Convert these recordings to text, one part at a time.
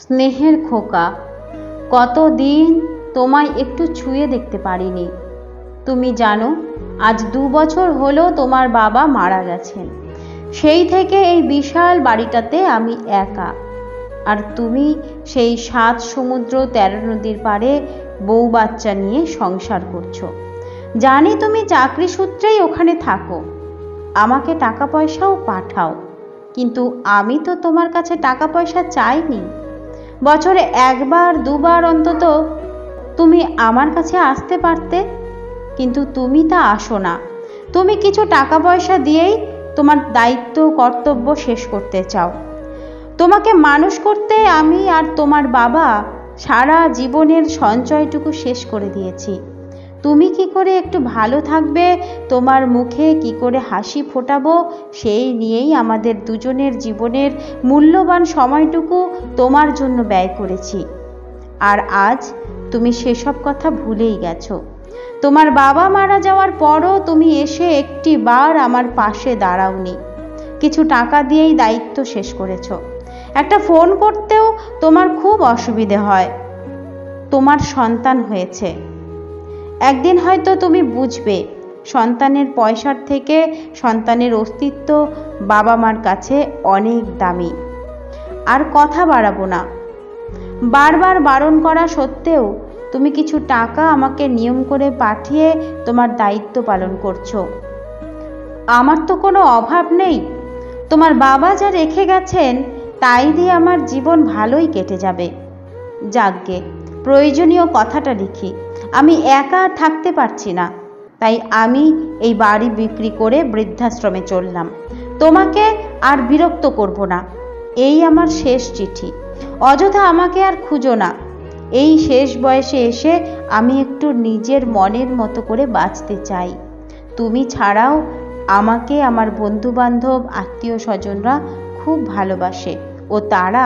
স্নেহের খোকা, কতদিন তোমায় একটু ছুঁয়ে দেখতে পারিনি। তুমি জানো, আজ 2 বছর হলো তোমার বাবা মারা গেছেন। সেই থেকে এই বিশাল বাড়িটাতে আমি একা, আর তুমি সেই 7 সমুদ্র 13 নদীর পাড়ে বউ বাচ্চা নিয়ে সংসার করছো। জানি তুমি চাকরি সূত্রেই ওখানে থাকো, আমাকে টাকা পয়সাও পাঠাও, কিন্তু আমি তো তোমার কাছে টাকা পয়সা চাইনি। বছরে 1-2বার অন্তত তুমি আমার কাছে আসতে পারতে, কিন্তু তুমি তা আসো না। তুমি কিছু টাকা পয়সা দিয়েই তোমার দায়িত্ব কর্তব্য শেষ করতে চাও। তোমাকে মানুষ করতে আমি আর তোমার বাবা সারা জীবনের সঞ্চয়টুকু শেষ করে দিয়েছি। তুমি কি করে একটু ভালো থাকবে, তোমার মুখে কি করে হাসি ফোটাবো, সেই নিয়েই আমাদের দুজনের জীবনের মূল্যবান সময়টুকু তোমার জন্য ব্যয় করেছি। আর আজ তুমি সেসব কথা ভুলেই গেছো। তোমার বাবা মারা যাওয়ার পরও তুমি এসে একটি বার আমার পাশে দাঁড়াওনি। কিছু টাকা দিয়েই দায়িত্ব শেষ করেছো। একটা ফোন করতেও তোমার খুব অসুবিধে হয়। তোমার সন্তান হয়েছে, একদিন হয়তো তুমি বুঝবে সন্তানের পয়সার থেকে সন্তানের অস্তিত্ব বাবা মার কাছে অনেক দামি। আর কথা বাড়াবো না। বারবার বারণ করা সত্ত্বেও তুমি কিছু টাকা আমাকে নিয়ম করে পাঠিয়ে তোমার দায়িত্ব পালন করছো। আমার তো কোনো অভাব নেই। তোমার বাবা যা রেখে গেছেন তাই দিয়ে আমার জীবন ভালোই কেটে যাবে। যাকগে, প্রয়োজনীয় কথাটা লিখি। আমি একা থাকতে পারছি না, তাই আমি এই বাড়ি বিক্রি করে বৃদ্ধাশ্রমে চললাম। তোমাকে আর বিরক্ত করব না। এই আমার শেষ চিঠি। অযথা আমাকে আর খুঁজো না। এই শেষ বয়সে এসে আমি একটু নিজের মনের মতো করে বাঁচতে চাই। তুমি ছাড়াও আমাকে আমার বন্ধুবান্ধব আত্মীয় স্বজনরা খুব ভালোবাসে ও তারা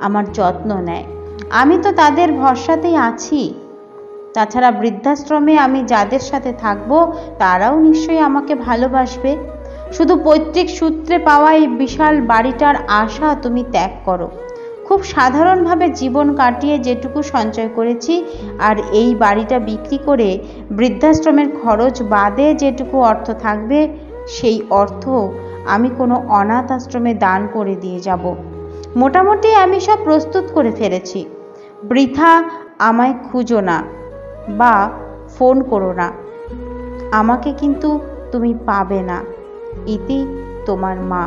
আমার যত্ন নেয়। আমি তো তাদের ভরসাতেই আছি। তাছাড়া বৃদ্ধাশ্রমে আমি যাদের সাথে থাকবো তারাও নিশ্চয়ই আমাকে ভালোবাসবে। শুধু পৈতৃক সূত্রে পাওয়া এই বিশাল বাড়িটার আশা তুমি ত্যাগ করো। খুব সাধারণভাবে জীবন কাটিয়ে যেটুকু সঞ্চয় করেছি, আর এই বাড়িটা বিক্রি করে বৃদ্ধাশ্রমের খরচ বাদে যেটুকু অর্থ থাকবে, সেই অর্থ আমি কোনো অনাথ আশ্রমে দান করে দিয়ে যাব। মোটামুটি আমি সব প্রস্তুত করে ফেলেছি। বৃথা আমায় খুঁজো না বা ফোন করো না। আমাকে কিন্তু তুমি পাবে না। ইতি, তোমার মা।